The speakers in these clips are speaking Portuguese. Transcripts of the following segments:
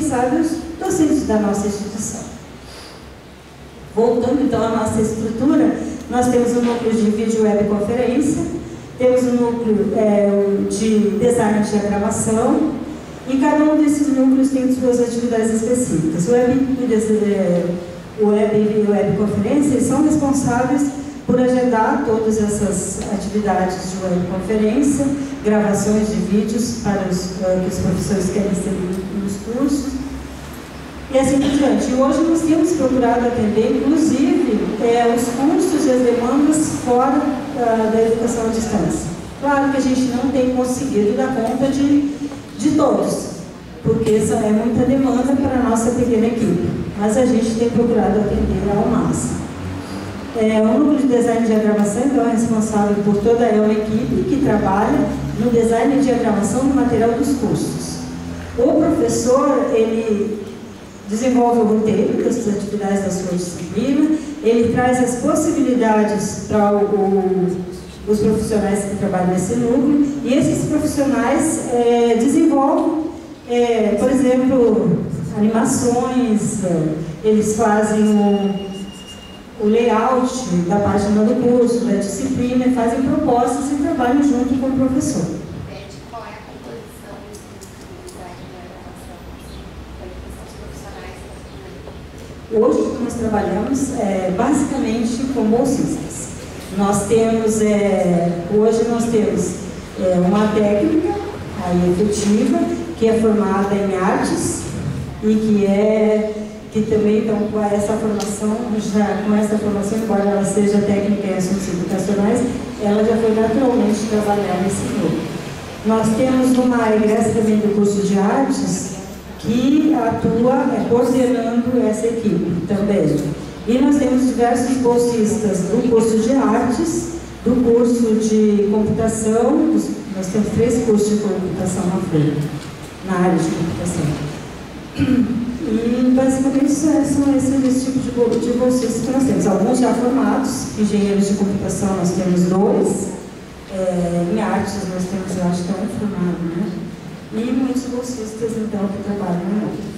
sabe, os docentes da nossa instituição. Voltando então à nossa estrutura, nós temos um núcleo de vídeo webconferência, temos um núcleo de design de diagramação, e cada um desses núcleos tem suas atividades específicas. O web e webconferência são responsáveis por agendar todas essas atividades de webconferência, gravações de vídeos para que os professores querem receber nos cursos, e assim por diante. E hoje nós temos procurado atender, inclusive, os custos e as demandas fora da educação à distância. Claro que a gente não tem conseguido dar conta de todos, porque essa é muita demanda para a nossa pequena equipe, mas a gente tem procurado atender ao máximo. O núcleo de design de diagramação, então, é responsável por toda uma equipe que trabalha no design e diagramação do material dos cursos. O professor, ele desenvolve o roteiro das atividades da sua disciplina, ele traz as possibilidades para os profissionais que trabalham nesse núcleo, e esses profissionais desenvolvem, por exemplo, animações, eles fazem o layout da página do curso, da disciplina, fazem propostas e trabalham junto com o professor. Qual é a composição do design de diagramação para os profissionais? Hoje nós trabalhamos basicamente com bolsistas. Nós temos, hoje nós temos uma técnica aí efetiva, que é formada em artes e que também, então, com essa formação, embora ela seja técnica em assuntos educacionais, ela já foi naturalmente trabalhar nesse grupo. Nós temos uma egressa também do curso de artes que atua coordenando essa equipe também. E nós temos diversos bolsistas do curso de artes, do curso de computação, nós temos 3 cursos de computação na área de computação. E basicamente são esse tipo de bolsistas que nós temos. Alguns já formados, engenheiros de computação nós temos 2, em artes nós temos, eu acho que um formado, né? E muitos bolsistas então que trabalham na área.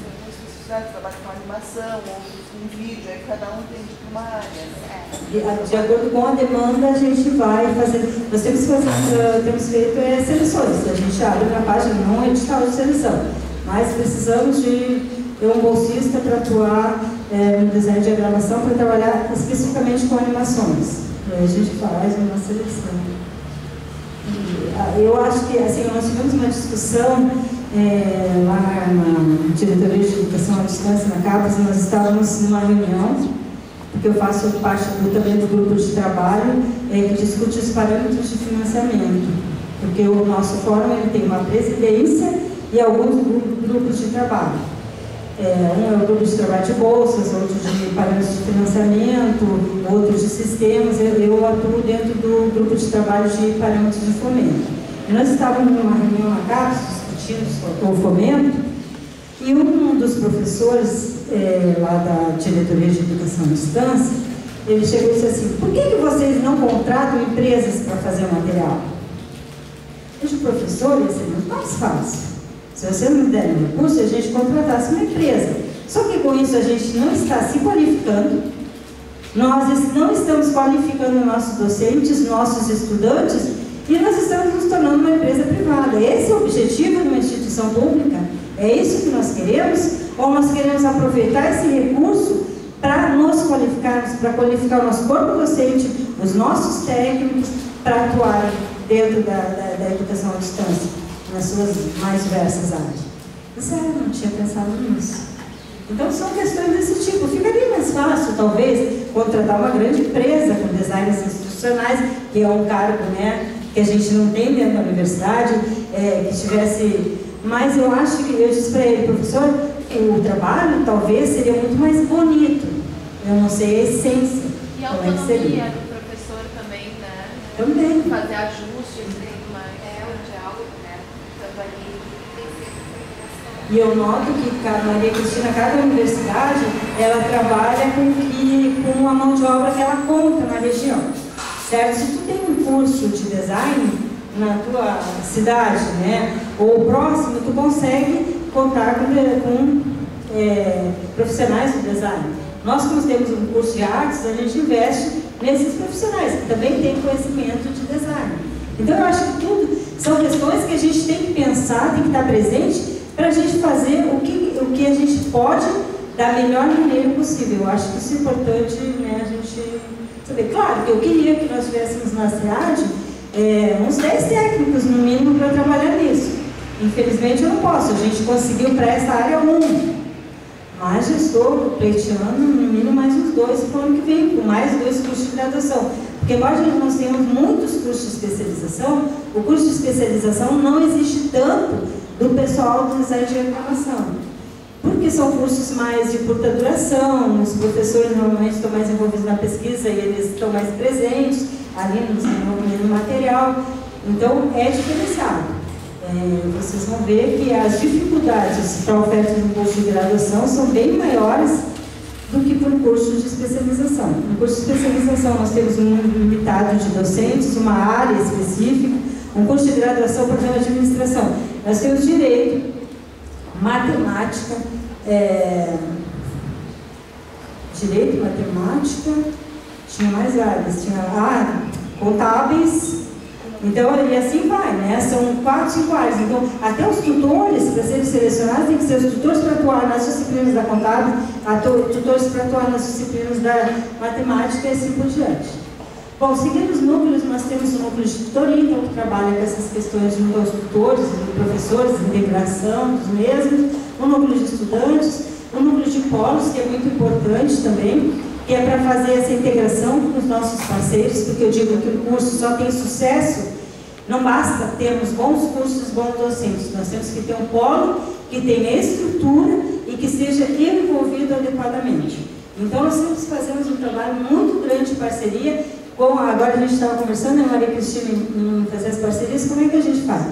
Trabalham com animação, outros com vídeo, aí cada um tem uma área. De acordo com a demanda, a gente vai fazer. Nós temos feito seleções. A gente abre na página, não é edital de seleção, mas precisamos de um bolsista para atuar no design de diagramação, para trabalhar especificamente com animações. E aí a gente faz uma seleção. Eu acho que, assim, nós tivemos uma discussão lá na diretoria de educação à distância, na CAPES. Nós estávamos numa reunião, porque eu faço parte também do grupo de trabalho que discute os parâmetros de financiamento, porque o nosso fórum ele tem uma presidência e alguns grupos de trabalho. Um é o grupo de trabalho de bolsas, outro de parâmetros de financiamento, outro de sistemas. Eu atuo dentro do grupo de trabalho de parâmetros de fomento. E nós estávamos numa reunião na CAPES discutindo o fomento, e um dos professores lá da diretoria de educação à distância, ele chegou e disse assim: por que vocês não contratam empresas para fazer o material? Veja, o professor, ia ser muito mais fácil. Se você não der um recurso, a gente contratasse uma empresa. Só que com isso a gente não está se qualificando, nós não estamos qualificando nossos docentes, nossos estudantes, e nós estamos nos tornando uma empresa privada. Esse é o objetivo de uma instituição pública? É isso que nós queremos? Ou nós queremos aproveitar esse recurso para nos qualificarmos, para qualificar o nosso corpo docente, os nossos técnicos, para atuarem dentro da educação à distância, nas suas mais diversas áreas? Sério, não tinha pensado nisso. Então são questões desse tipo. Ficaria mais fácil, talvez, contratar uma grande empresa com designers institucionais, que é um cargo, né, que a gente não tem dentro da universidade, que tivesse. Mas eu acho que, eu disse para ele: professor, o trabalho talvez seria muito mais bonito. Eu não sei a essência. E a autonomia do professor também, né? Também. Fazer ajustes dentro de algo, né? E eu noto que a Maria Cristina, cada universidade, ela trabalha com a mão de obra que ela conta na região, certo? Se tu tem um curso de design na tua cidade, né, ou próximo, tu consegue contar com profissionais do design. Nós, como temos um curso de artes, a gente investe nesses profissionais, que também têm conhecimento de design. Então, eu acho que tudo são questões que a gente tem que pensar, tem que estar presente, para a gente fazer o que a gente pode da melhor maneira possível. Eu acho que isso é importante, né, a gente saber. Claro que eu queria que nós tivéssemos na SEAD uns 10 técnicos, no mínimo, para trabalhar nisso. Infelizmente, eu não posso. A gente conseguiu para essa área 1. Mas já estou pleiteando no mínimo mais uns 2 para o ano que vem, com mais 2 cursos de graduação. Porque embora nós tenhamos muitos cursos de especialização, o curso de especialização não existe tanto do pessoal do design de reclamação. Porque são cursos mais de curta duração, os professores normalmente estão mais envolvidos na pesquisa e eles estão mais presentes ali no desenvolvimento do material. Então, é diferenciado. Vocês vão ver que as dificuldades para a oferta de um curso de graduação são bem maiores do que para o curso de especialização. No curso de especialização nós temos um número limitado de docentes, uma área específica, um curso de graduação, programa de administração. Nós temos direito, matemática, tinha mais áreas, tinha contábeis. Então, e assim vai, né? São 4, 5 áreas. Então, até os tutores, para serem selecionados, tem que ser os tutores para atuar nas disciplinas da contábil, tutores para atuar nas disciplinas da matemática e assim por diante. Bom, seguindo os núcleos, nós temos o núcleo de tutoria, então, que trabalha com essas questões junto aos tutores e professores, integração dos mesmos, o núcleo de estudantes, o núcleo de polos, que é muito importante também, que é para fazer essa integração com os nossos parceiros, porque eu digo que o curso só tem sucesso, não basta termos bons cursos, bons docentes, nós temos que ter um polo que tenha estrutura e que seja envolvido adequadamente. Então, nós temos que fazer um trabalho muito grande de parceria, agora a gente estava conversando, né, Maria Cristina, em fazer as parcerias, como é que a gente faz?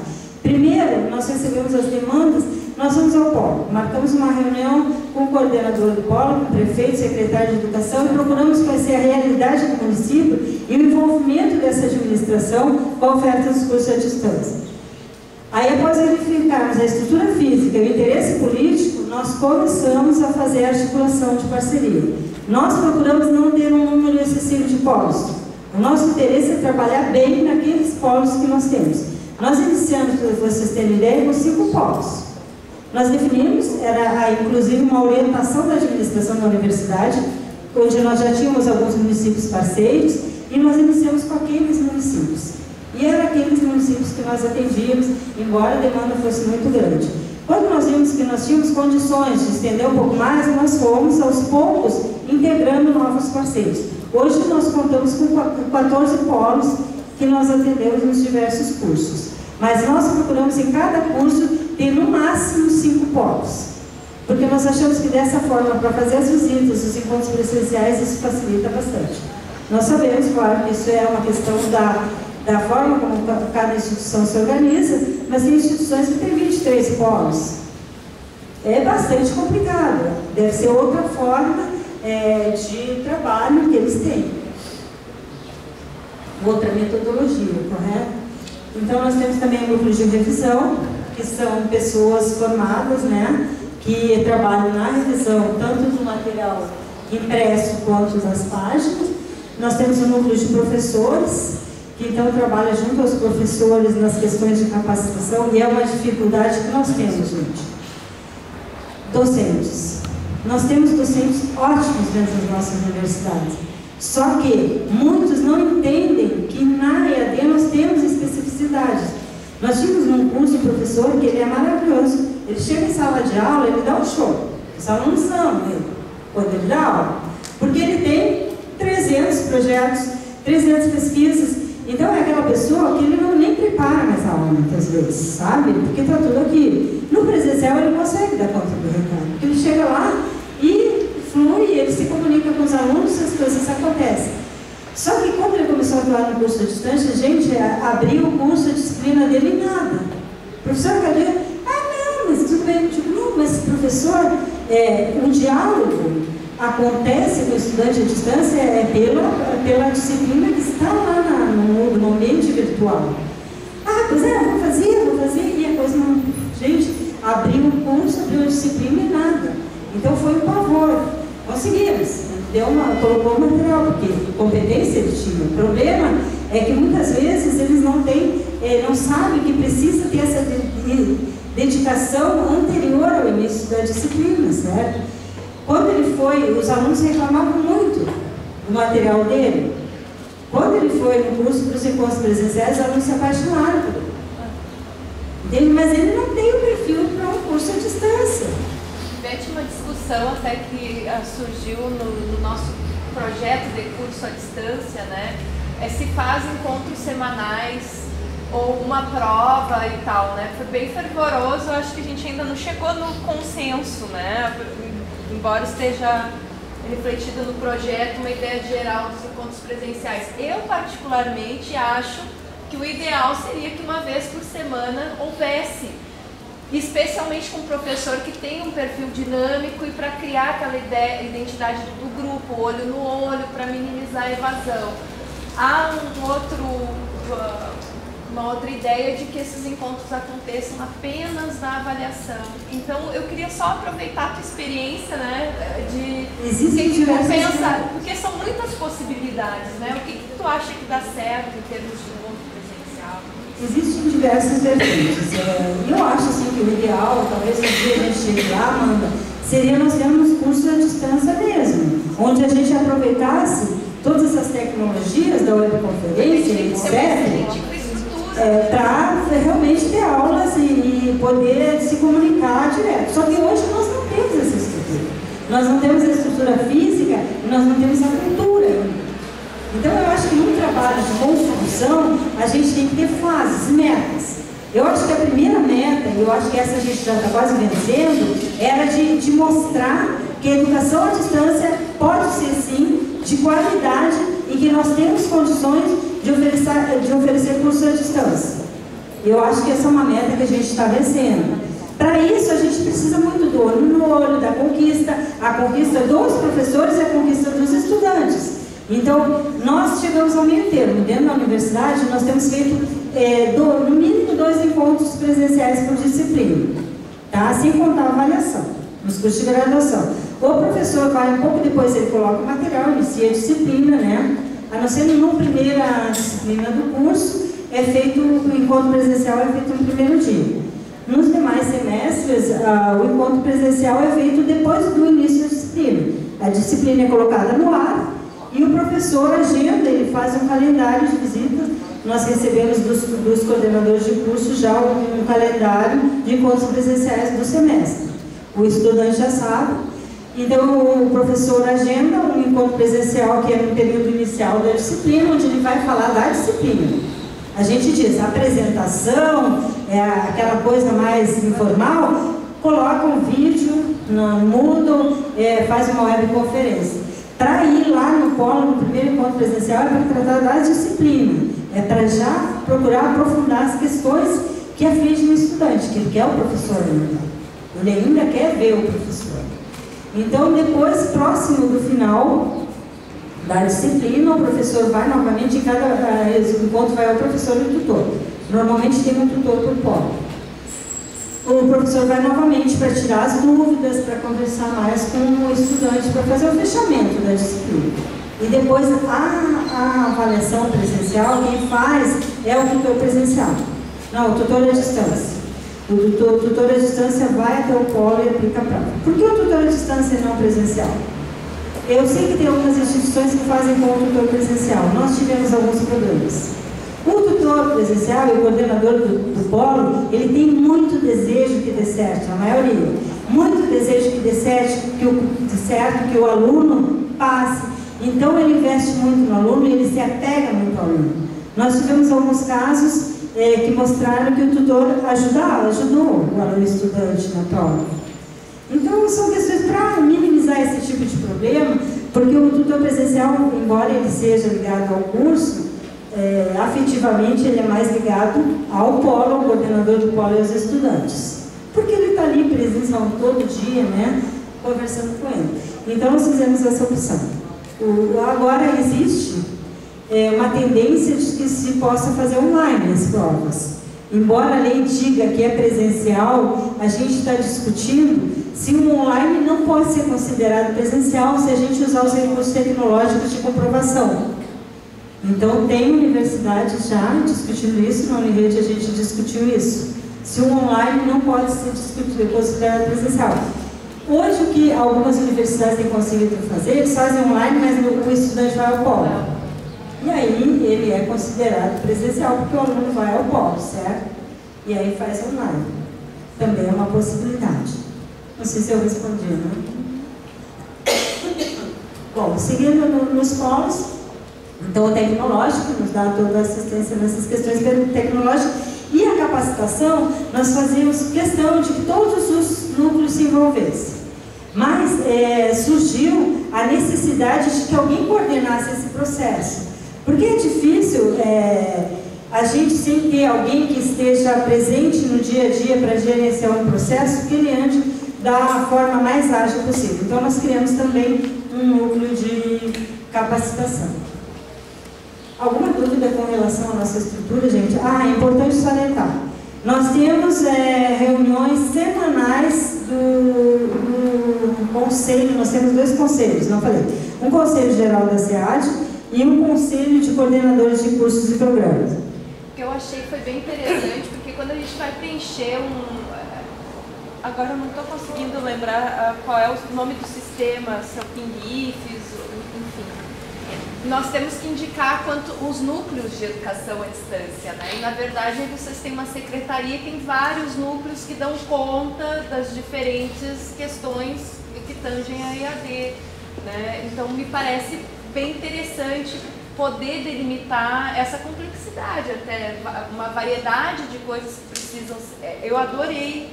Primeiro, nós recebemos as demandas, nós vamos ao polo, marcamos uma reunião com o coordenador do polo, com o prefeito, secretário de educação e procuramos conhecer a realidade do município e o envolvimento dessa administração com a oferta dos cursos à distância. Aí, após verificarmos a estrutura física e o interesse político, nós começamos a fazer a articulação de parceria. Nós procuramos não ter um número excessivo de polos. O nosso interesse é trabalhar bem naqueles polos que nós temos. Nós iniciamos, para vocês terem ideia, com 5 polos. Nós definimos, inclusive uma orientação da administração da universidade, onde nós já tínhamos alguns municípios parceiros, e nós iniciamos com aqueles municípios. E eram aqueles municípios que nós atendíamos, embora a demanda fosse muito grande. Quando nós vimos que nós tínhamos condições de estender um pouco mais, nós fomos, aos poucos, integrando novos parceiros. Hoje nós contamos com 14 polos que nós atendemos nos diversos cursos. Mas nós procuramos em cada curso ter no máximo 5 polos. Porque nós achamos que dessa forma, para fazer as visitas, os encontros presenciais, isso facilita bastante. Nós sabemos, claro, que isso é uma questão da forma como cada instituição se organiza, mas tem instituições que têm 23 polos. É bastante complicado. Deve ser outra forma de trabalho que eles têm. Outra metodologia, correto? Então, nós temos também o núcleo de revisão, que são pessoas formadas, né, que trabalham na revisão, tanto do material impresso quanto das páginas. Nós temos o núcleo de professores, que então trabalha junto aos professores nas questões de capacitação, e é uma dificuldade que nós temos, gente. Docentes. Nós temos docentes ótimos dentro das nossas universidades. Só que muitos não entendem que na EAD nós temos especificidades. Nós tínhamos num curso um professor que ele é maravilhoso. Ele chega em sala de aula, ele dá um show. Os alunos amam ele quando ele dá aula. Porque ele tem 300 projetos, 300 pesquisas. Então é aquela pessoa que ele não nem prepara mais a aula muitas vezes, sabe? Porque está tudo aqui. No presencial ele consegue dar conta do recado. Porque ele chega lá e flui, ele se comunica com os alunos e as coisas acontecem. Só que quando ele começou a atuar no curso à distância, a gente abriu o curso, a disciplina dele e nada. Professor, cadê? Não, mas tudo bem. Tipo, não, mas professor, um diálogo acontece com o estudante à distância pela disciplina que está lá no ambiente virtual. pois é, vou fazer, e a coisa não... Gente, abriu um curso, abriu uma disciplina e nada. Então foi um pavor. Conseguimos, colocou o material, porque competência ele tinha. O problema é que muitas vezes eles não têm, não sabem que precisa ter essa dedicação anterior ao início da disciplina, certo? Quando ele foi, os alunos reclamavam muito do material dele. Quando ele foi no curso para os encontros presenciais, os alunos se apaixonaram por ele. Entende? Mas ele não tem o perfil para um curso à distância. Tivemos uma discussão até que surgiu no nosso projeto de curso à distância, né? Se faz encontros semanais ou uma prova e tal, né? Foi bem fervoroso, acho que a gente ainda não chegou no consenso, né? Embora esteja refletido no projeto uma ideia geral dos encontros presenciais. Eu, particularmente, acho que o ideal seria que uma vez por semana houvesse, especialmente com um professor que tem um perfil dinâmico e para criar aquela identidade do grupo, olho no olho, para minimizar a evasão. Há uma outra ideia de que esses encontros aconteçam apenas na avaliação. Então, eu queria só aproveitar a tua experiência, né, de pensar, porque são muitas possibilidades, né? O que tu acha que dá certo em termos de encontro presencial? Existem diversas vertentes. Eu acho assim, que o ideal, talvez um dia a gente chegue lá, Amanda, seria nós termos cursos à distância mesmo, onde a gente aproveitasse todas essas tecnologias da webconferência, etc., para realmente ter aulas e poder se comunicar direto. Só que hoje nós não temos essa estrutura. Nós não temos a estrutura física e nós não temos a cultura. Então eu acho que num trabalho de construção, a gente tem que ter fases, metas. Eu acho que a primeira meta, e eu acho que essa a gente já está quase vencendo, era de mostrar que a educação à distância pode ser sim de qualidade e que nós temos condições de oferecer cursos à distância. Eu acho que essa é uma meta que a gente está vencendo. Para isso, a gente precisa muito do olho no olho, da conquista, a conquista dos professores e a conquista dos estudantes. Então, nós chegamos ao meio termo. Dentro da universidade, nós temos feito no mínimo 2 encontros presenciais por disciplina, tá? Sem contar a avaliação, nos cursos de graduação. O professor vai, um pouco depois ele coloca o material, inicia a disciplina, né? A não ser numa primeira disciplina do curso, o encontro presencial é feito no primeiro dia. Nos demais semestres, o encontro presencial é feito depois do início da disciplina. A disciplina é colocada no ar e o professor agenda, ele faz um calendário de visitas. Nós recebemos dos coordenadores de curso já um calendário de encontros presenciais do semestre. O estudante já sabe. Então, o professor agenda um encontro presencial que é no período inicial da disciplina, onde ele vai falar da disciplina. A gente diz, a apresentação, aquela coisa mais informal, coloca um vídeo no Moodle, faz uma webconferência. Para ir lá no polo, no primeiro encontro presencial, é para tratar da disciplina. É para já procurar aprofundar as questões que afligem o estudante, que ele quer o professor ainda. Ele ainda quer ver o professor. Então, depois, próximo do final da disciplina, o professor vai novamente, em cada encontro vai o professor e o tutor. Normalmente tem um tutor por polo. O professor vai novamente para tirar as dúvidas, para conversar mais com o estudante, para fazer o fechamento da disciplina. E depois, a avaliação presencial, quem faz é o tutor presencial. Não, o tutor à distância. O tutor à distância vai até o polo e aplica a prova. Por que o tutor à distância e não presencial? Eu sei que tem algumas instituições que fazem com o tutor presencial. Nós tivemos alguns problemas. O tutor presencial e o coordenador do polo, ele tem muito desejo que dê certo, a maioria. Muito desejo que dê certo, que o aluno passe. Então, ele investe muito no aluno e ele se apega muito ao aluno. Nós tivemos alguns casos que mostraram que o tutor ajudou o aluno estudante na prova. Então, são questões para minimizar esse tipo de problema, porque o tutor presencial, embora ele seja ligado ao curso, afetivamente ele é mais ligado ao polo, ao coordenador do polo e aos estudantes. Porque ele está ali presencial todo dia, né, conversando com ele. Então, nós fizemos essa opção. Agora existe uma tendência de que se possa fazer online as provas. Embora a lei diga que é presencial, a gente está discutindo se o online não pode ser considerado presencial se a gente usar os recursos tecnológicos de comprovação. Então, tem universidades já discutindo isso, na Unirede a gente discutiu isso. Se o online não pode ser considerado presencial. Hoje, o que algumas universidades têm conseguido fazer, eles fazem online, mas o estudante vai ao polo. E aí, ele é considerado presencial, porque o aluno vai ao polo, certo? E aí faz online. Também é uma possibilidade. Não sei se eu respondi, né? Bom, seguindo nos polos, então o tecnológico nos dá toda a assistência nessas questões tecnológicas. E a capacitação, nós fazíamos questão de que todos os núcleos se envolvessem. Mas surgiu a necessidade de que alguém coordenasse esse processo. Porque é difícil a gente sem ter alguém que esteja presente no dia a dia para gerenciar um processo que ele ande da forma mais ágil possível. Então, nós criamos também um núcleo de capacitação. Alguma dúvida com relação à nossa estrutura, gente? É importante salientar. Nós temos reuniões semanais do conselho, nós temos 2 conselhos, não falei. Um conselho geral da SEAD e um conselho de coordenadores de cursos e programas. O que eu achei foi bem interessante, porque quando a gente vai preencher agora eu não estou conseguindo lembrar qual é o nome do sistema, se é o PINGIFs, enfim. Nós temos que indicar os núcleos de educação à distância, né? E na verdade vocês têm uma secretaria que tem vários núcleos que dão conta das diferentes questões que tangem a EAD, né? Então me parece bem interessante poder delimitar essa complexidade, até uma variedade de coisas que precisam. Eu adorei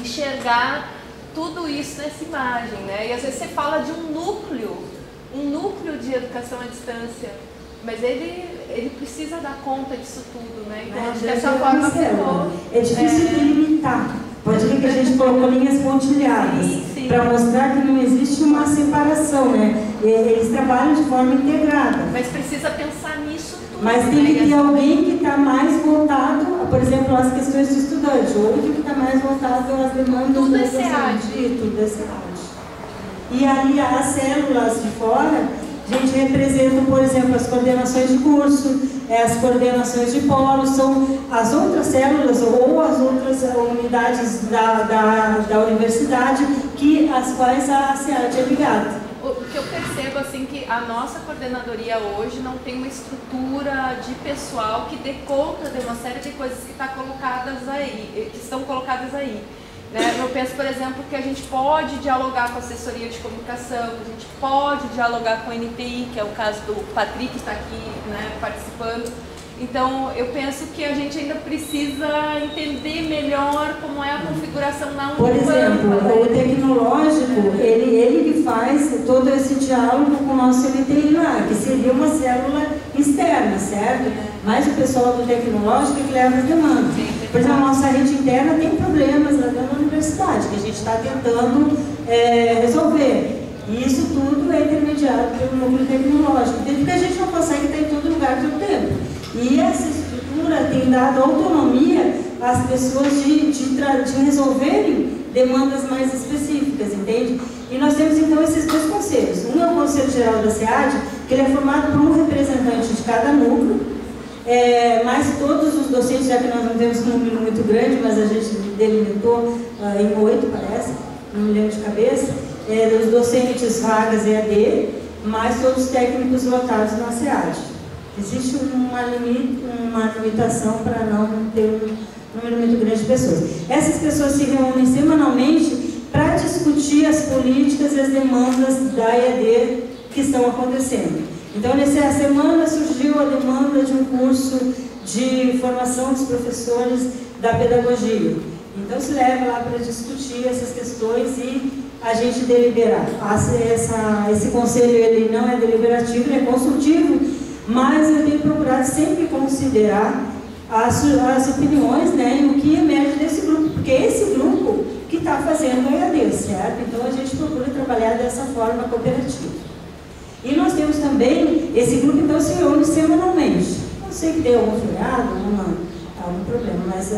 enxergar tudo isso nessa imagem, né? E às vezes você fala de um núcleo de educação à distância, mas ele precisa dar conta disso tudo, né? Então acho que dessa forma ficou. É difícil delimitar. Pode ver que a gente colocou linhas pontilhadas para mostrar que não existe uma separação, né? Eles trabalham de forma integrada. Mas precisa pensar nisso tudo. Mas tem que ter alguém que está mais voltado, por exemplo, às questões do estudante, outro que está mais voltado às demandas tudo do SEAD. Tudo é SEAD. E aí as células de fora, a gente representa, por exemplo, as coordenações de curso, as coordenações de polo, são as outras células ou as outras unidades da universidade às quais a SEAD é ligada. O que eu percebo assim que a nossa coordenadoria hoje não tem uma estrutura de pessoal que dê conta de uma série de coisas que estão colocadas aí. Né? Eu penso, por exemplo, que a gente pode dialogar com a assessoria de comunicação, que a gente pode dialogar com a NTI, que é o caso do Patrick que está aqui, né, participando. Então, eu penso que a gente ainda precisa entender melhor como é a configuração na Por exemplo, o tecnológico, ele que faz todo esse diálogo com o nosso NTI lá, que seria uma célula externa, certo? Mas o pessoal do tecnológico que leva as demandas. Por exemplo, a nossa rede interna tem problemas lá dentro da universidade, que a gente está tentando resolver. E isso tudo é intermediado pelo núcleo tecnológico, porque a gente não consegue estar em todo lugar todo tempo. E essa estrutura tem dado autonomia às pessoas de resolverem demandas mais específicas, entende? E nós temos então esses 2 conselhos. Um é o Conselho Geral da SEAD, que ele é formado por um representante de cada núcleo, mas todos os docentes, já que nós não temos um número muito grande, mas a gente delimitou em 8, parece, não me lembro de cabeça, os docentes vagas EAD, mais todos os técnicos lotados na SEAD. Existe uma limitação para não ter um número muito grande de pessoas. Essas pessoas se reúnem semanalmente para discutir as políticas e as demandas da EAD que estão acontecendo. Então, nessa semana surgiu a demanda de um curso de formação dos professores da pedagogia. Então, se leva lá para discutir essas questões e a gente deliberar. Esse conselho ele não é deliberativo, ele é consultivo, mas eu tenho procurado sempre considerar as opiniões, né, e o que emerge desse grupo, porque é esse grupo que está fazendo a EAD, certo? Então a gente procura trabalhar dessa forma cooperativa. E nós temos também, esse grupo então se reúne semanalmente. Não sei que tem algum feriado, alguma algum problema, mas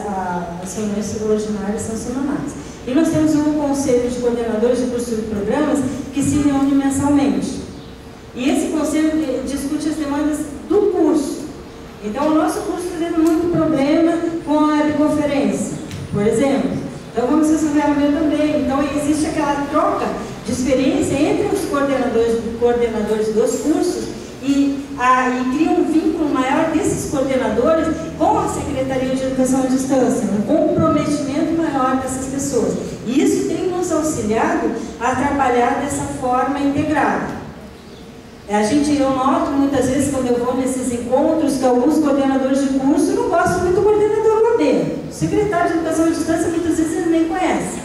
as reuniões ordinárias são semanais. E nós temos um conselho de coordenadores de cursos e programas que se reúne mensalmente. E esse conselho discute as demandas do curso. Então, o nosso curso está tendo muito problema com a webconferência, por exemplo. Então, vamos resolver o meu também. Então, existe aquela troca de experiência entre os coordenadores dos cursos e cria um vínculo maior desses coordenadores com a Secretaria de Educação à Distância, um comprometimento maior dessas pessoas. E isso tem nos auxiliado a trabalhar dessa forma integrada. Eu noto muitas vezes quando eu vou nesses encontros que alguns coordenadores de curso não gostam muito do coordenador lá dentro. O secretário de Educação à Distância muitas vezes eles nem conhecem.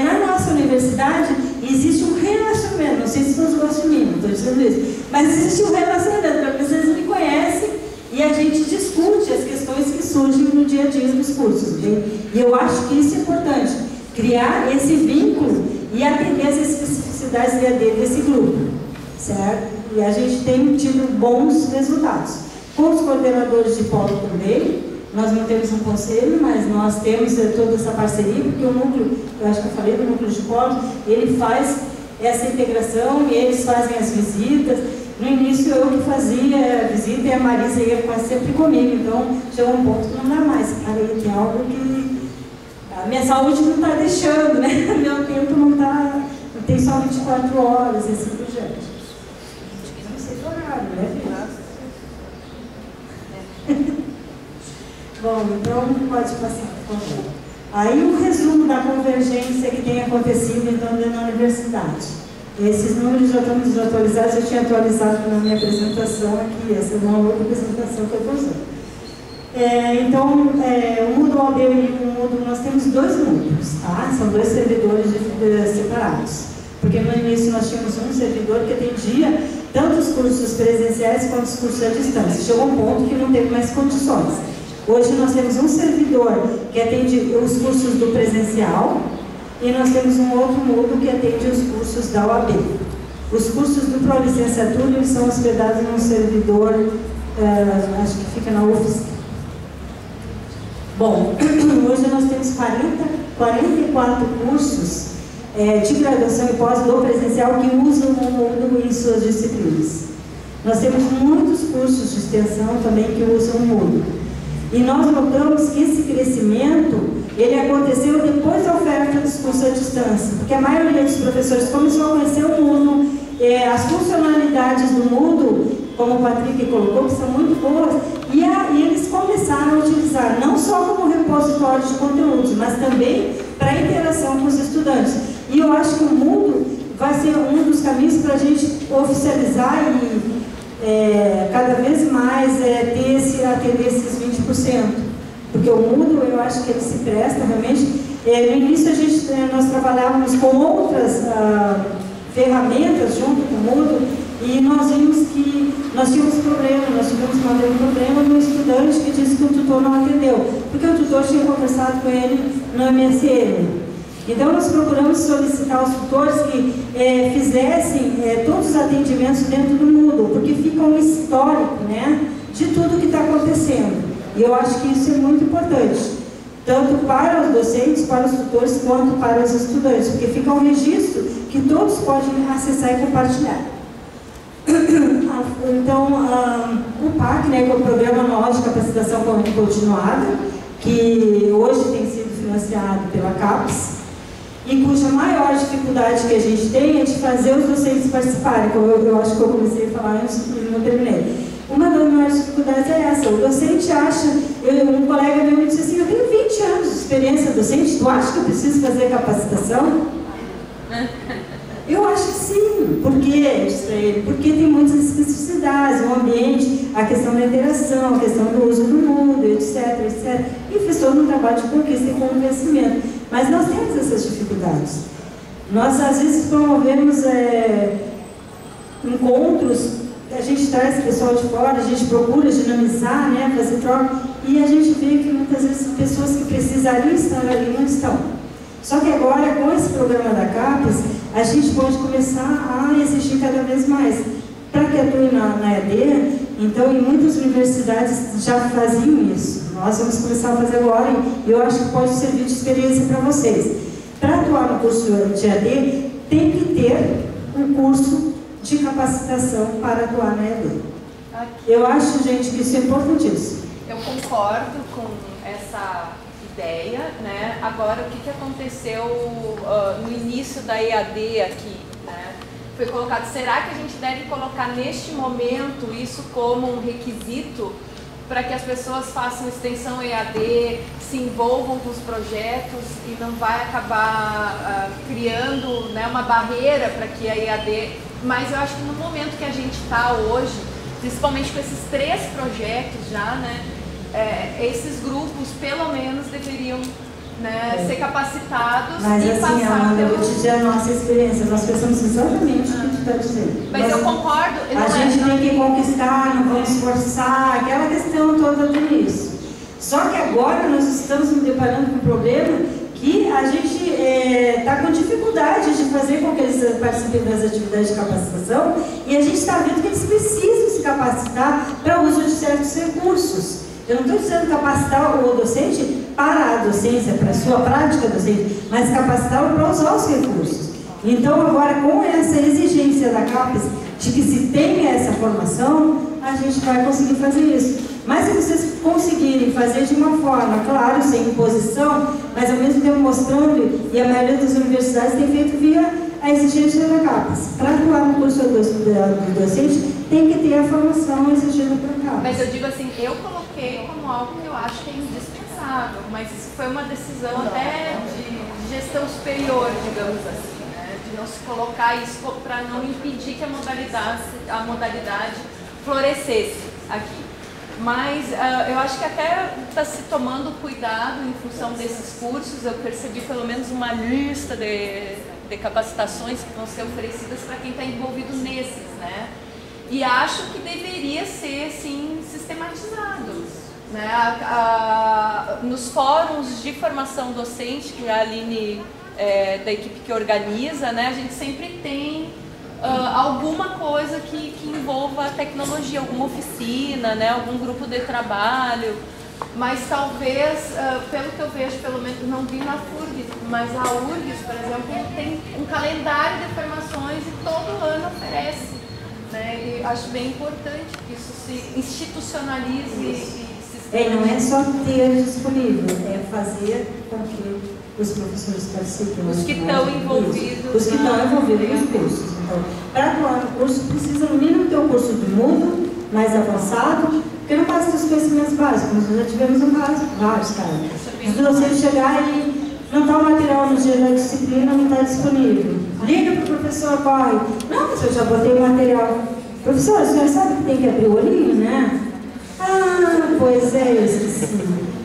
Na nossa universidade existe um relacionamento, não sei se todos gostam de mim, não estou dizendo isso, mas existe um relacionamento, porque vocês me conhecem e a gente discute as questões que surgem no dia a dia dos cursos. E eu acho que isso é importante, criar esse vínculo e atender as especificidades desse grupo, certo? E a gente tem tido bons resultados. Com os coordenadores de polo também, nós não temos um conselho, mas nós temos toda essa parceria, porque o núcleo, eu acho que eu falei do núcleo de polo, ele faz essa integração e eles fazem as visitas. No início eu que fazia a visita e a Marisa ia quase sempre comigo, então chegou um ponto que não dá mais. Cara, tem algo que a minha saúde não está deixando, né? Meu tempo não está, não tem só 24 horas esse projeto. Não sei o horário, né? Bom, então pode passar, por favor. Aí o resumo da convergência que tem acontecido então na universidade. Esses números já estão desatualizados, eu tinha atualizado na minha apresentação aqui, essa é uma outra apresentação que eu estou usando. Então, o Moodle OAB e o Moodle, nós temos dois Moodles, tá? São dois servidores separados. Porque no início nós tínhamos um servidor que atendia tanto os cursos presenciais quanto os cursos à distância. Chegou um ponto que não teve mais condições. Hoje nós temos um servidor que atende os cursos do presencial e nós temos um outro Moodle que atende os cursos da OAB. Os cursos do Pró-Licenciatura eles são hospedados num servidor, acho que fica na UFSC. Bom, hoje nós temos 44 cursos de graduação e pós do presencial que usam o Moodle em suas disciplinas. Nós temos muitos cursos de extensão também que usam o Moodle. E nós notamos que esse crescimento, ele aconteceu depois da oferta dos cursos à distância, porque a maioria dos professores começou a conhecer o Moodle, as funcionalidades do Moodle, como o Patrick colocou, que são muito boas, e eles começaram a utilizar, não só como repositório de conteúdos, mas também para interação com os estudantes. E eu acho que o Moodle vai ser um dos caminhos para a gente oficializar e cada vez mais atender esses 20%, porque o Moodle eu acho que ele se presta realmente. No início nós trabalhávamos com outras ferramentas junto com o Moodle e nós vimos que nós tivemos um problema no estudante que disse que o tutor não atendeu, porque o tutor tinha conversado com ele no MSN. Então, nós procuramos solicitar aos tutores que fizessem todos os atendimentos dentro do Moodle, porque fica um histórico, né, de tudo que está acontecendo. E eu acho que isso é muito importante, tanto para os docentes, para os tutores, quanto para os estudantes, porque fica um registro que todos podem acessar e compartilhar. Então, o PAC, né, que é o Programa Anual de Capacitação Continuada, que hoje tem sido financiado pela CAPES, e cuja maior dificuldade que a gente tem é de fazer os docentes participarem, como eu acho que eu comecei a falar antes e não terminei. Uma das maiores dificuldades é essa, o docente acha, um colega meu me disse assim, eu tenho 20 anos de experiência docente, tu acha que eu preciso fazer capacitação? Eu acho que sim. Por quê? Diz para ele, porque tem muitas especificidades, o ambiente, a questão da interação, a questão do uso do Moodle, etc, etc. E fez todo um trabalho de conquista e convencimento. Mas nós temos essas dificuldades. Nós, às vezes, promovemos encontros, a gente traz pessoal de fora, a gente procura dinamizar, né, fazer troca, e a gente vê que muitas vezes pessoas que precisariam estar ali não estão. Só que agora, com esse programa da CAPES, a gente pode começar a exigir cada vez mais. Para que atue na EAD, então, em muitas universidades já faziam isso. Nós vamos começar a fazer agora e eu acho que pode servir de experiência para vocês. Para atuar no curso de EAD, tem que ter um curso de capacitação para atuar na EAD. Eu acho, gente, que isso é importantíssimo. Eu concordo com essa ideia, né? Agora, o que aconteceu no início da EAD aqui, né? Foi colocado, será que a gente deve colocar neste momento isso como um requisito para que as pessoas façam extensão EAD, se envolvam com os projetos e não vai acabar criando, né, uma barreira para que a EAD... Mas eu acho que no momento que a gente está hoje, principalmente com esses 3 projetos já, né, esses grupos pelo menos deveriam, né, ser capacitados. Mas e assim, passar Amanda, eu pelo... vou te dizer a nossa experiência, nós pensamos exatamente o que tu está dizendo. Mas eu concordo. A gente tem que conquistar, não vamos forçar, aquela questão toda do início. Só que agora nós estamos nos deparando com um problema que a gente está com dificuldade de fazer com que eles participem das atividades de capacitação e a gente está vendo que eles precisam se capacitar para o uso de certos recursos. Eu não estou dizendo capacitar o docente para a docência, para a sua prática docente, mas capacitá-lo para usar os recursos. Então, agora, com essa exigência da CAPES de que se tenha essa formação, a gente vai conseguir fazer isso. Mas se vocês conseguirem fazer de uma forma, claro, sem imposição, mas ao mesmo tempo mostrando, e a maioria das universidades tem feito via a exigência da CAPES. Para atuar no curso do docente, tem que ter a formação exigida pela CAPES. Mas eu digo assim, eu coloquei como algo que eu acho que é indispensável, mas isso foi uma decisão até de gestão superior, digamos assim, né? De não se colocar isso para não impedir que a modalidade florescesse aqui. Mas eu acho que até está se tomando cuidado em função desses cursos. Eu percebi pelo menos uma lista de capacitações que vão ser oferecidas para quem está envolvido nesses, né? E acho que deveria ser, sim, sistematizado, né? Nos fóruns de formação docente, que a Aline da equipe que organiza, né? A gente sempre tem alguma coisa que envolva a tecnologia, alguma oficina, né, algum grupo de trabalho, mas talvez, pelo que eu vejo, pelo menos não vi na FURGS, mas a URGS, por exemplo, tem um calendário de formações e todo ano oferece, né, e acho bem importante que isso se institucionalize e não é só ter disponível, é fazer com que os professores participem. Os que estão envolvidos. Os que estão envolvidos nos cursos. Então, para atuar no curso, precisa no mínimo ter um curso de mundo mais avançado, porque não basta os conhecimentos básicos. Nós já tivemos vários casos. Os docentes chegarem e não está o material no dia da disciplina, não está disponível. Liga para o professor, corre. Não, mas eu já botei o material. Professor, a senhora sabe que tem que abrir o olhinho, né? Ah, pois é, eu esqueci.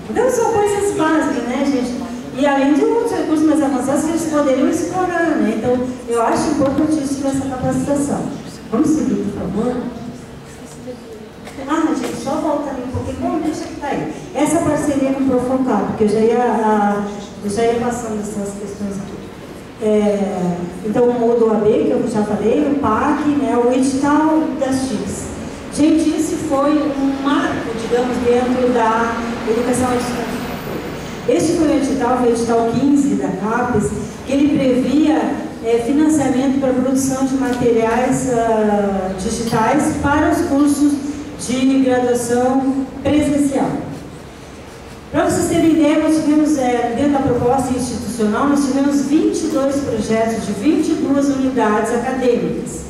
Então são coisas básicas, né, gente? E além de outros recursos mais avançados que eles poderiam explorar, né? Então, eu acho importantíssima essa capacitação. Vamos seguir, por favor? Ah, gente, só volta ali um pouquinho. Bom, deixa que tá aí. Essa parceria com o Profocar, porque eu já ia passando essas questões aqui. Então, o do AB, que eu já falei, o PAC, né, o edital das TICs. Gente, isso foi um marco, digamos, dentro da educação à distância. Este foi o edital 15 da CAPES, que ele previa financiamento para a produção de materiais digitais para os cursos de graduação presencial. Para vocês terem ideia, nós tivemos, dentro da proposta institucional, nós tivemos 22 projetos de 22 unidades acadêmicas.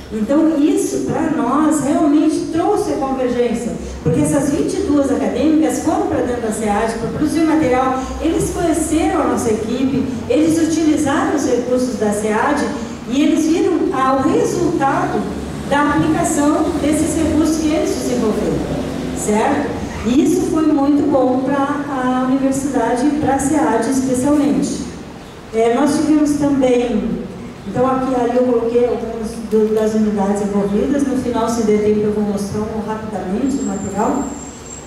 Então, isso, para nós, realmente trouxe a convergência, porque essas 22 acadêmicas foram para dentro da SEAD para produzir material, eles conheceram a nossa equipe, eles utilizaram os recursos da SEAD e eles viram o resultado da aplicação desses recursos que eles desenvolveram, certo? E isso foi muito bom para a universidade e para a SEAD especialmente. Nós tivemos também... Então, aqui ali eu coloquei algumas das unidades envolvidas. No final, se der tempo, eu vou mostrar rapidamente o material.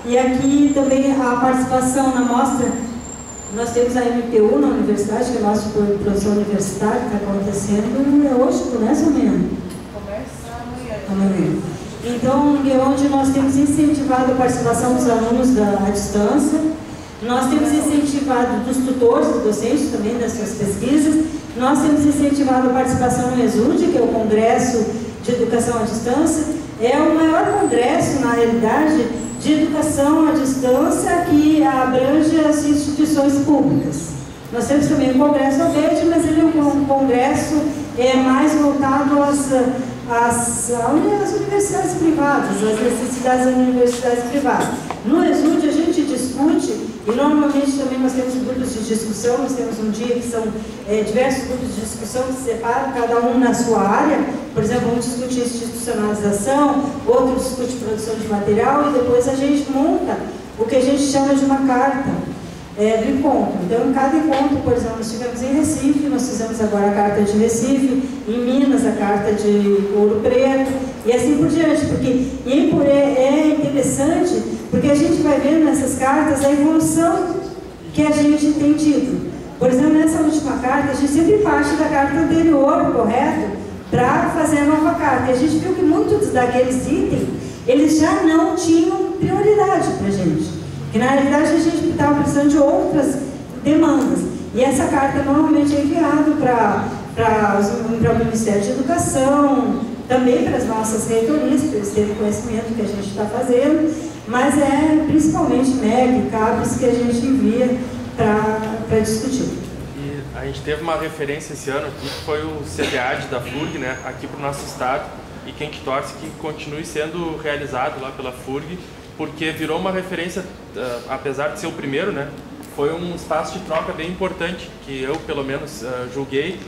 E aqui também a participação na mostra. Nós temos a MPU na universidade, que é a nossa produção universitária, que está acontecendo hoje, começa amanhã? Começa amanhã. Amanhã. Então, onde nós temos incentivado a participação dos alunos à distância, nós temos incentivado dos tutores, dos docentes também das suas pesquisas, nós temos incentivado a participação no ESUD, que é o Congresso de Educação à Distância, é o maior congresso, na realidade, de educação à distância que abrange as instituições públicas. Nós temos também o Congresso ABED, mas ele é um congresso mais voltado às universidades privadas, às necessidades das universidades privadas. No ESUD a gente discute, e normalmente também nós temos grupos de discussão, nós temos um dia que são diversos grupos de discussão que se separam, cada um na sua área. Por exemplo, um discute institucionalização, outro discute produção de material, e depois a gente monta o que a gente chama de uma carta do encontro. Então, em cada encontro, por exemplo, nós tivemos em Recife, nós fizemos agora a carta de Recife, em Minas a carta de Ouro Preto, e assim por diante, porque é interessante, porque a gente vai vendo nessas cartas a evolução que a gente tem tido. Por exemplo, nessa última carta, a gente sempre parte da carta anterior, correto? Para fazer a nova carta. E a gente viu que muitos daqueles itens, eles já não tinham prioridade para a gente. Que na realidade a gente estava precisando de outras demandas. E essa carta normalmente é enviada para o Ministério de Educação, também para as nossas reitorias, para eles terem conhecimento do que a gente está fazendo, mas é principalmente MEC, CAPES que a gente envia para discutir. E a gente teve uma referência esse ano aqui, que foi o CDAD da FURG, né, aqui para o nosso estado, e que a gente torce que continue sendo realizado lá pela FURG, porque virou uma referência, apesar de ser o primeiro, né, foi um espaço de troca bem importante, que eu, pelo menos, julguei,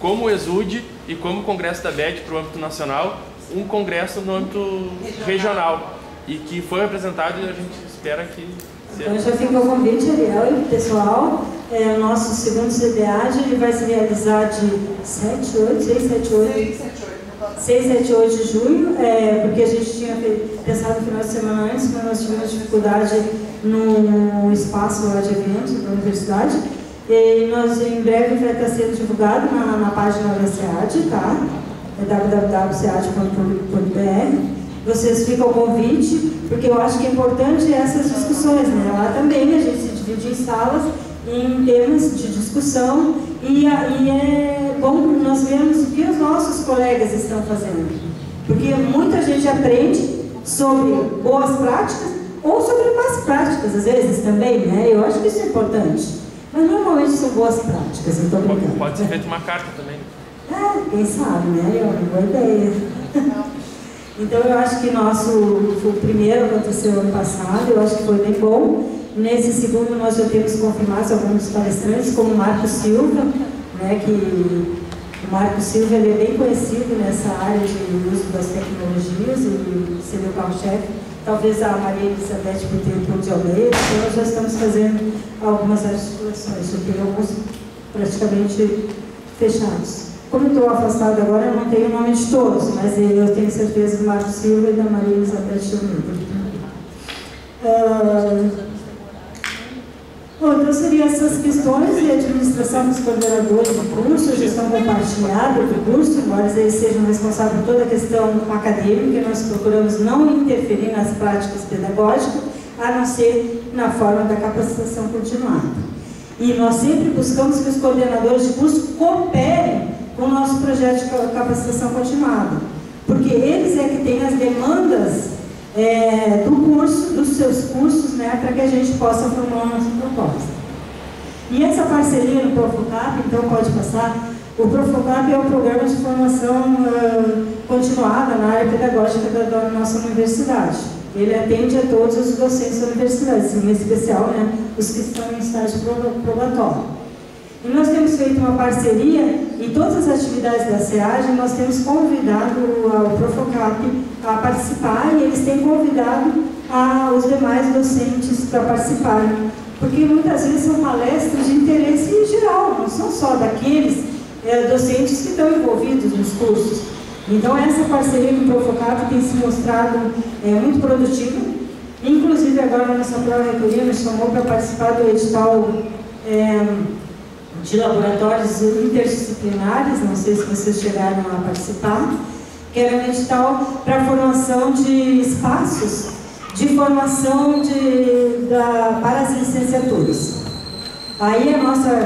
como o ESUD e como o Congresso da BED para o âmbito nacional, um congresso no âmbito regional, e que foi apresentado e a gente espera que seja. Então já fica o convite, Ariel e pessoal, o nosso segundo CDAD, ele vai se realizar de 6, 7, 8 de junho, porque a gente tinha pensado no final de semana antes, mas nós tivemos dificuldade no espaço lá de eventos da universidade. E nós em breve vai estar sendo divulgado na página da SEAD, tá? É www.sead.br. Vocês ficam ao convite, porque eu acho que é importante essas discussões, né? Lá também a gente se divide em salas, em temas de discussão, e é bom nós vermos o que os nossos colegas estão fazendo, porque muita gente aprende sobre boas práticas ou sobre más práticas, às vezes também, né? Eu acho que isso é importante, mas normalmente são boas práticas, então obrigada. Pode ser feita uma carta também. Quem sabe, né? É uma boa ideia. Então eu acho que o primeiro aconteceu ano passado, eu acho que foi bem bom. Nesse segundo nós já temos confirmado alguns palestrantes, como o Marco Silva, né, que o Marco Silva ele é bem conhecido nessa área de uso das tecnologias e seria o carro-chefe. Talvez a Maria Elizabeth por tempo de Almeida, então nós já estamos fazendo algumas articulações, eu tenho alguns praticamente fechados. Como eu estou afastada agora, eu não tenho o nome de todos, mas eu tenho certeza do Marco Silva e da Maria Elizabeth de Almeida. Então, seriam essas questões de administração dos coordenadores do curso, gestão compartilhada do curso, embora eles sejam responsáveis por toda a questão acadêmica, nós procuramos não interferir nas práticas pedagógicas, a não ser na forma da capacitação continuada. E nós sempre buscamos que os coordenadores de curso cooperem com o nosso projeto de capacitação continuada, porque eles é que têm as demandas do curso, dos seus cursos, né, para que a gente possa formular a nossa proposta. E essa parceria no Profocap, então pode passar, o Profocap é um programa de formação continuada na área pedagógica da nossa universidade. Ele atende a todos os docentes da universidade, em especial, né, os que estão em estágio probatório. E nós temos feito uma parceria, em todas as atividades da SEAD, nós temos convidado o Profocap a participar, e eles têm convidado os demais docentes para participarem, porque muitas vezes são palestras de interesse geral, não são só daqueles docentes que estão envolvidos nos cursos. Então essa parceria com o Profocap tem se mostrado muito produtiva, inclusive agora a nossa pró-reitoria nos chamou para participar do edital de laboratórios interdisciplinares, não sei se vocês chegaram a participar, que era um edital para a formação de espaços de formação para as licenciaturas. Aí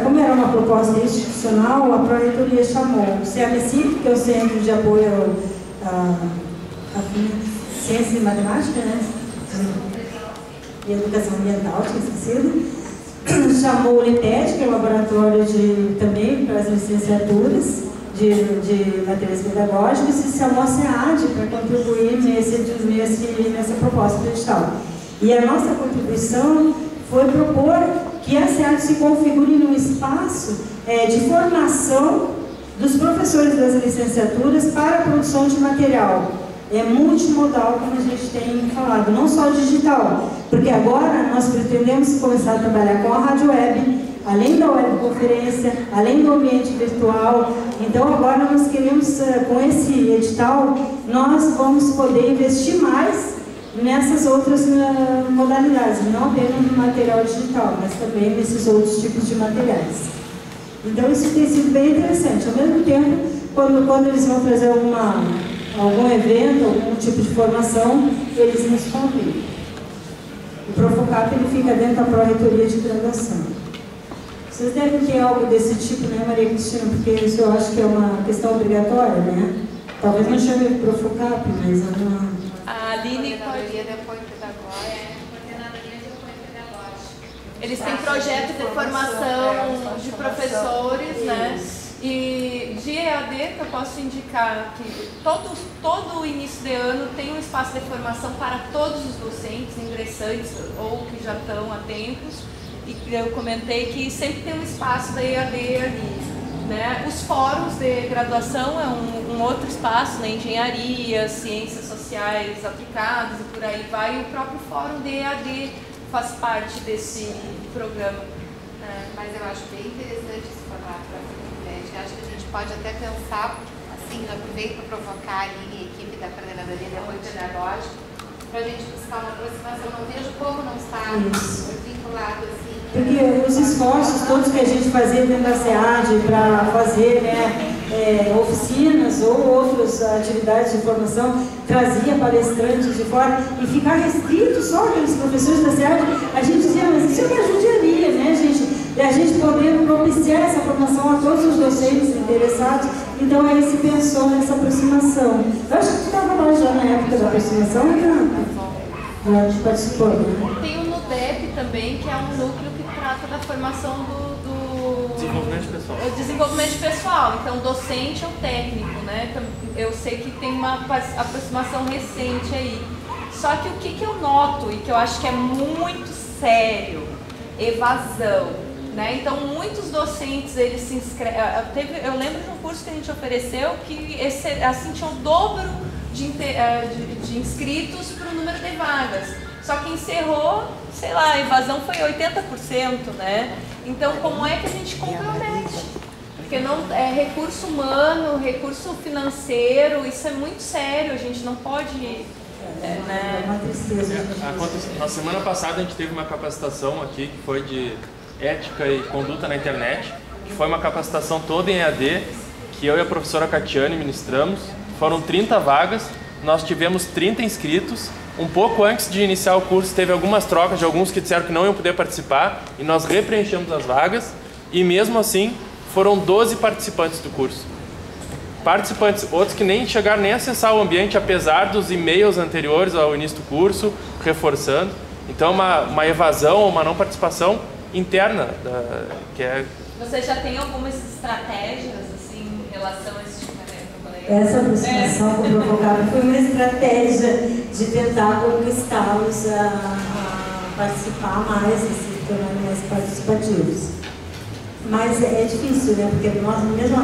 como era uma proposta institucional, a Pró-Reitoria chamou o CAMECIP, que é o Centro de Apoio à Ciência e Matemática, né? E Educação Ambiental, tinha esquecido. Chamou o LIPED, que é o laboratório também para as licenciaturas de materiais pedagógicos, e chamou a SEAD para contribuir nessa proposta do edital. E a nossa contribuição foi propor que a SEAD se configure num espaço de formação dos professores das licenciaturas para a produção de material multimodal, como a gente tem falado, não só digital, porque agora nós pretendemos começar a trabalhar com a rádio web, além da webconferência, além do ambiente virtual. Então agora nós queremos, com esse edital, nós vamos poder investir mais nessas outras modalidades, não apenas no material digital, mas também nesses outros tipos de materiais. Então isso tem sido bem interessante. Ao mesmo tempo, quando eles vão trazer algum evento, algum tipo de formação, eles nos convidam. O Profocap ele fica dentro da Pró-Reitoria de Graduação. Vocês devem ter algo desse tipo, né, Maria Cristina? Porque isso eu acho que é uma questão obrigatória, né? Talvez não chame de Profocap, mas é uma... A Aline pode... de apoio pedagógico. Coordenadoria de apoio pedagógico. Eles têm projeto de formação de professores, né? E de EAD, que eu posso indicar que todo início de ano tem um espaço de formação para todos os docentes, ingressantes ou que já estão há tempos. E eu comentei que sempre tem um espaço da EAD ali, né? Os fóruns de graduação é um outro espaço, né? Engenharia, ciências sociais aplicadas e por aí vai. E o próprio fórum de EAD faz parte desse programa. Mas eu acho bem interessante esse formato para a Furg. Acho que a gente pode até pensar, assim, eu aproveito para provocar ali a equipe da Coordenadoria de Apoio Pedagógico, para a gente buscar uma aproximação. Não vejo como não estar vinculado assim. Porque os esforços todos que a gente fazia dentro da SEAD para fazer, né, oficinas ou outras atividades de formação, trazia palestrantes de fora e ficar restrito só aqueles professores da SEAD, a gente dizia, mas isso é uma judiaria, né, gente? E a gente poder propiciar essa formação a todos os docentes interessados. Então aí se pensou nessa aproximação. Eu acho que tu estava lá já na época da aproximação, né? A gente participou, né? Tem o NUDEP também, que é um núcleo que trata da formação do desenvolvimento pessoal. Desenvolvimento pessoal, então docente ou técnico, né? Eu sei que tem uma aproximação recente aí. Só que o que eu noto e que eu acho que é muito sério, evasão. Né? Então, muitos docentes, eles se inscrevem. Eu lembro de um curso que a gente ofereceu que assim, tinha o dobro de inscritos para o número de vagas. Só que encerrou, sei lá, a evasão foi 80%, né? Então, como é que a gente compromete? Porque não, é recurso humano, recurso financeiro, isso é muito sério, a gente não pode... Na semana passada a gente teve uma capacitação aqui que foi de ética e conduta na internet, que foi uma capacitação toda em EAD, que eu e a professora Catiane ministramos. Foram 30 vagas, nós tivemos 30 inscritos. Um pouco antes de iniciar o curso teve algumas trocas de alguns que disseram que não iam poder participar e nós repreenchemos as vagas e mesmo assim foram 12 participantes do curso. Participantes, outros que nem chegaram nem a acessar o ambiente, apesar dos e-mails anteriores ao início do curso, reforçando. Então uma evasão, uma não participação interna, que é... Você já tem algumas estratégias assim, em relação a esse tipo de evento? Essa aproximação com o Profocap foi uma estratégia de tentar conquistá-los a participar mais, a se tornarem mais participativos. Mas é difícil, né? Porque nós, mesmo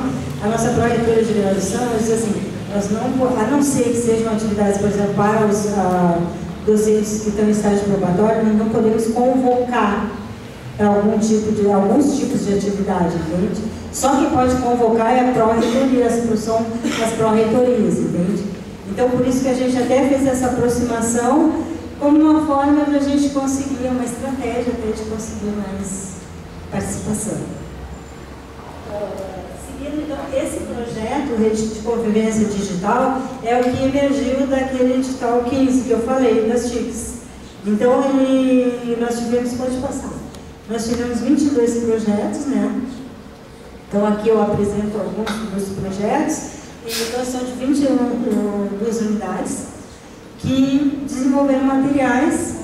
a nossa Pró-Reitoria de Graduação, ela diz assim, nós não, a não ser que sejam atividades, por exemplo, para os docentes que estão em estágio probatório, nós não podemos convocar alguns tipos de atividade, entende? Só quem pode convocar é a Pró-Reitoria, são as Pró-Reitorias, entende? Então, por isso que a gente até fez essa aproximação como uma forma de a gente conseguir uma estratégia até de conseguir mais participação. Seguindo, então, esse projeto, Rede de Convivência Digital, é o que emergiu daquele edital 15 que eu falei, das TICs. Então, nós tivemos, pode passar, nós tivemos 22 projetos, né? Então, aqui eu apresento alguns dos projetos, e nós somos de 22 unidades que desenvolveram materiais,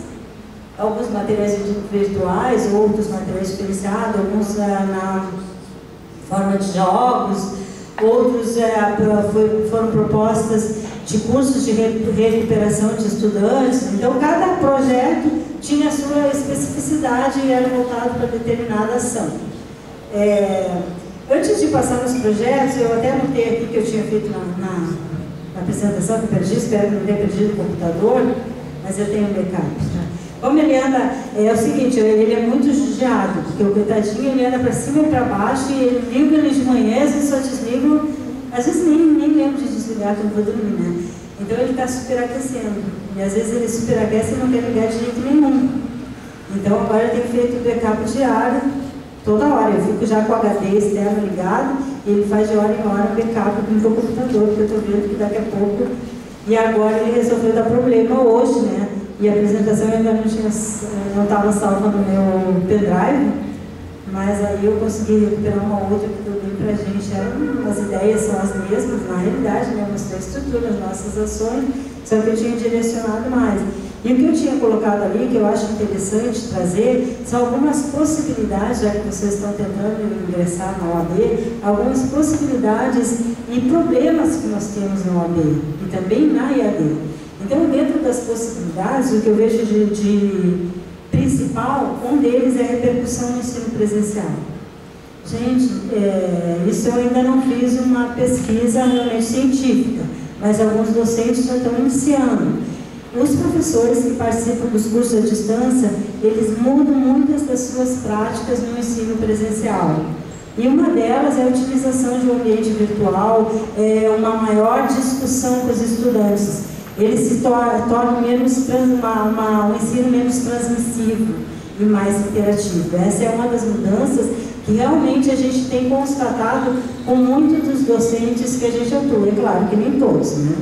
alguns materiais virtuais, outros materiais diferenciados, alguns na forma de jogos, outros foram propostas de cursos de recuperação de estudantes. Então, cada projeto tinha a sua especificidade e era voltado para determinada ação. Antes de passar nos projetos, eu até anotei aqui que eu tinha feito na apresentação, que eu perdi, espero não ter perdido o computador, mas eu tenho um backup. Tá? Como ele anda, é o seguinte, ele é muito judiado, porque o coitadinho ele anda para cima e para baixo, e ele liga ele de manhã, às vezes só desligo, às vezes nem lembro de desligar quando vou dormir, né? Então ele está superaquecendo, e às vezes ele superaquece e não quer ligar de jeito nenhum. Então agora eu tenho feito backup diário, toda hora, eu fico já com o HD externo ligado, e ele faz de hora em hora backup do meu computador, porque eu estou vendo que daqui a pouco, e agora ele resolveu dar problema hoje, né? E a apresentação ainda não estava salva no meu pendrive, mas aí eu consegui recuperar uma outra que eu dei para a gente. As ideias são as mesmas, na realidade, né? Mostrar a estrutura, as nossas ações, só que eu tinha direcionado mais. E o que eu tinha colocado ali, que eu acho interessante trazer, são algumas possibilidades, já que vocês estão tentando ingressar na OAB, algumas possibilidades e problemas que nós temos na OAB e também na IAD. Então, dentro das possibilidades, o que eu vejo de principal, um deles é a repercussão no ensino presencial. Gente, isso eu ainda não fiz uma pesquisa realmente científica, mas alguns docentes já estão iniciando. Os professores que participam dos cursos à distância, eles mudam muitas das suas práticas no ensino presencial. E uma delas é a utilização de um ambiente virtual, uma maior discussão com os estudantes. Ele se torna um ensino menos transmissivo e mais interativo. Essa é uma das mudanças que realmente a gente tem constatado com muitos dos docentes que a gente atua. É claro que nem todos, né?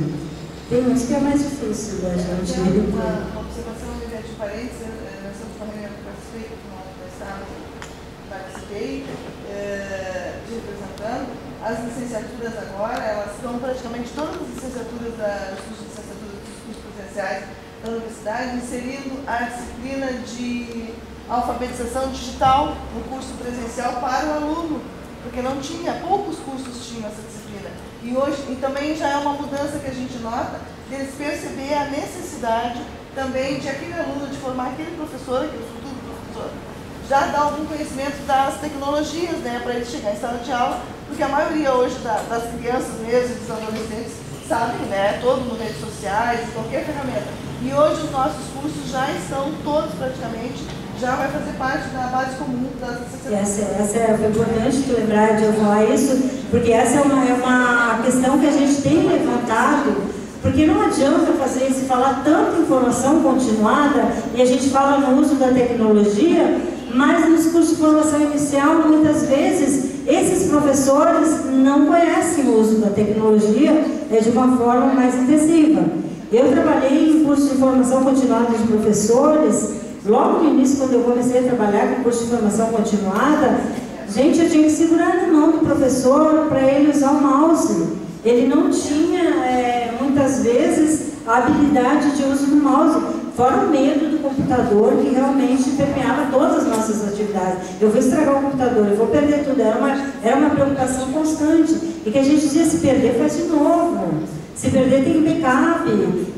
Tem uns que é mais difícil da gente. Uma observação de parênteses, nessa última reunião que participei, representando, as licenciaturas agora, elas são praticamente todas as licenciaturas dos cursos presenciais da universidade, inserindo a disciplina de alfabetização digital no curso presencial para o aluno, porque não tinha, poucos cursos tinham essa disciplina. E hoje, e também já é uma mudança que a gente nota, deles perceber a necessidade também de aquele aluno, de formar aquele professor, aquele futuro professor, já dar algum conhecimento das tecnologias, né, para ele chegar em sala de aula, porque a maioria hoje das crianças mesmo, dos adolescentes, sabem, né, todo no redes sociais, qualquer ferramenta. E hoje os nossos cursos já estão todos praticamente, já vai fazer parte da base comum das licenciaturas. Foi importante tu lembrar de eu falar isso, porque essa é uma questão que a gente tem levantado, porque não adianta fazer isso, falar tanta informação continuada, e a gente fala no uso da tecnologia, mas nos cursos de formação inicial, muitas vezes, esses professores não conhecem o uso da tecnologia de uma forma mais intensiva. Eu trabalhei em curso de formação continuada de professores, logo no início, quando eu comecei a trabalhar com curso de formação continuada, gente, eu tinha que segurar na mão do professor para ele usar o mouse. Ele não tinha, muitas vezes, a habilidade de uso do mouse, fora o medo do computador, que realmente permeava todas as nossas atividades. Eu vou estragar o computador, eu vou perder tudo. Era uma preocupação constante. E que a gente dizia, se perder, faz de novo. Se perder, tem backup.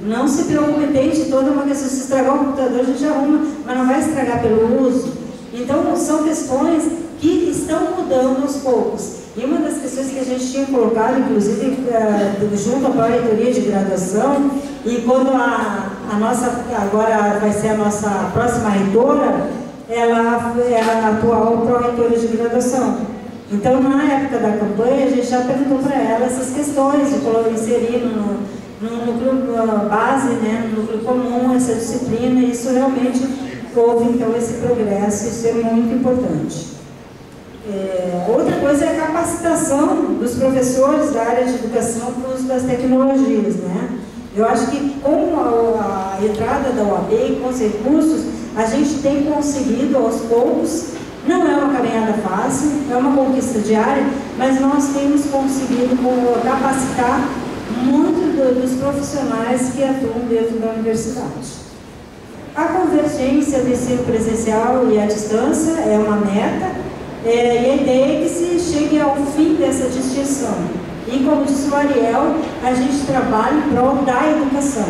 Não se preocupe, tente toda uma questão. Se estragar o computador, a gente arruma, mas não vai estragar pelo uso. Então, são questões que estão mudando aos poucos. E uma das questões que a gente tinha colocado, inclusive, junto à pró-reitoria de graduação, e quando agora vai ser a nossa próxima reitora, ela é a atual pró-reitora de graduação. Então, na época da campanha, a gente já perguntou para ela essas questões, de inserir no núcleo base, né, no núcleo comum, essa disciplina, e isso realmente houve, então, esse progresso, isso é muito importante. Outra coisa é a capacitação dos professores da área de educação para o uso das tecnologias, né? Eu acho que com a entrada da OAB e com os recursos, a gente tem conseguido aos poucos, não é uma caminhada fácil, é uma conquista diária, mas nós temos conseguido capacitar muito dos profissionais que atuam dentro da universidade. A convergência do ensino presencial e à distância é uma meta, e a ideia é que se chegue ao fim dessa distinção. E como disse o Ariel, a gente trabalha em prol da educação,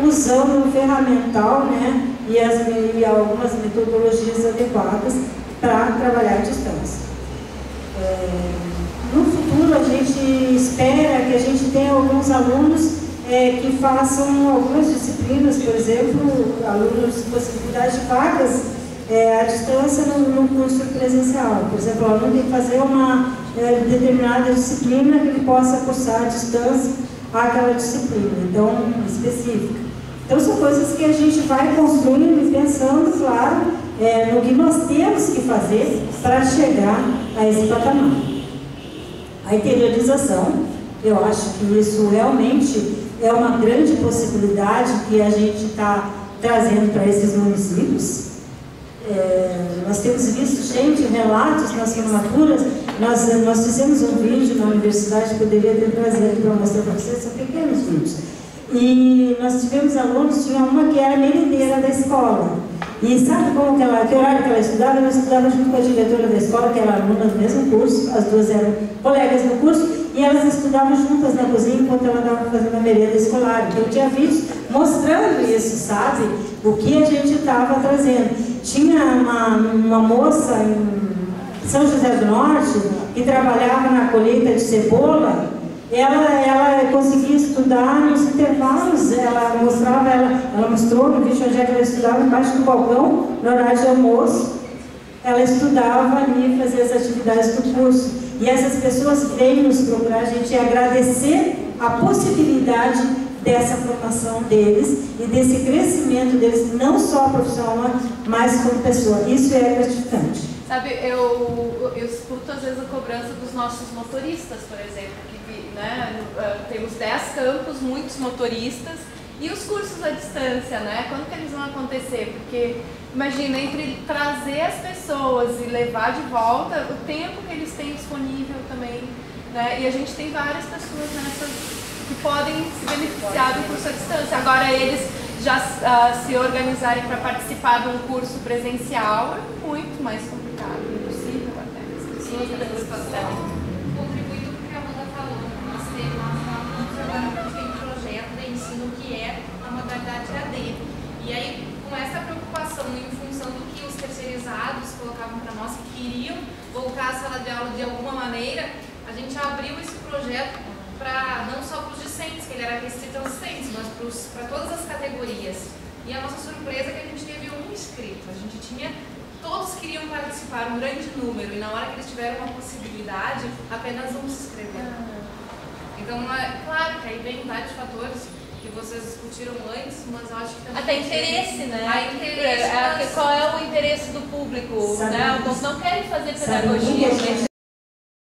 usando o ferramental, né, e algumas metodologias adequadas para trabalhar à distância. No futuro, a gente espera que a gente tenha alguns alunos que façam algumas disciplinas, por exemplo, alunos com possibilidade de vagas à distância no curso presencial. Por exemplo, o aluno tem que fazer uma determinada disciplina que ele possa cursar à distância aquela disciplina, então, específica. Então, são coisas que a gente vai construindo e pensando, claro, no que nós temos que fazer para chegar a esse patamar. A interiorização, eu acho que isso realmente é uma grande possibilidade que a gente está trazendo para esses municípios. Nós temos visto, gente, relatos nas formaturas. Nós fizemos um vídeo na universidade que eu deveria ter trazido para mostrar para vocês, são pequenos vídeos. E nós tivemos alunos, tinha uma que era merendeira da escola. E sabe como que horário que ela estudava? Ela estudava junto com a diretora da escola, que era aluna do mesmo curso, as duas eram colegas do curso, e elas estudavam juntas na cozinha enquanto ela estava fazendo a merenda escolar. Então eu tinha vídeos mostrando isso, sabe? O que a gente estava trazendo. Tinha uma moça em São José do Norte que trabalhava na colheita de cebola. Ela conseguia estudar nos intervalos, ela mostrou no vídeo onde ela estudava embaixo do balcão, no horário de almoço. Ela estudava ali, fazia as atividades do curso. E essas pessoas vêm nos procurar a gente e agradecer a possibilidade dessa formação deles e desse crescimento deles, não só profissional, mas como pessoa. Isso é gratificante. Sabe, eu escuto às vezes a cobrança dos nossos motoristas, por exemplo, que, né, temos 10 campos, muitos motoristas, e os cursos à distância, né? Quando que eles vão acontecer? Porque, imagina, entre trazer as pessoas e levar de volta, o tempo que eles têm disponível também, né? E a gente tem várias pessoas nessas que podem se beneficiar do curso à distância. Agora, eles já se organizarem para participar de um curso presencial é muito mais complicado, impossível até. As pessoas Contribui tudo que a Amanda falou. Nós falamos agora um projeto de ensino que é a modalidade AD. E aí, com essa preocupação em função do que os terceirizados colocavam para nós, que queriam voltar à sala de aula de alguma maneira, a gente abriu esse projeto para não só para os discentes, que ele era restrito aos discentes, mas para todas as categorias. E a nossa surpresa é que a gente teve um inscrito. A gente tinha, todos queriam participar, um grande número, e na hora que eles tiveram uma possibilidade, apenas um se inscreveu. Então, claro que aí vem vários fatores que vocês discutiram antes, mas eu acho que também... Até interesse, né? Interesse, qual é o interesse do público, sabe, né? Alguns não querem fazer sabe pedagogia. que a gente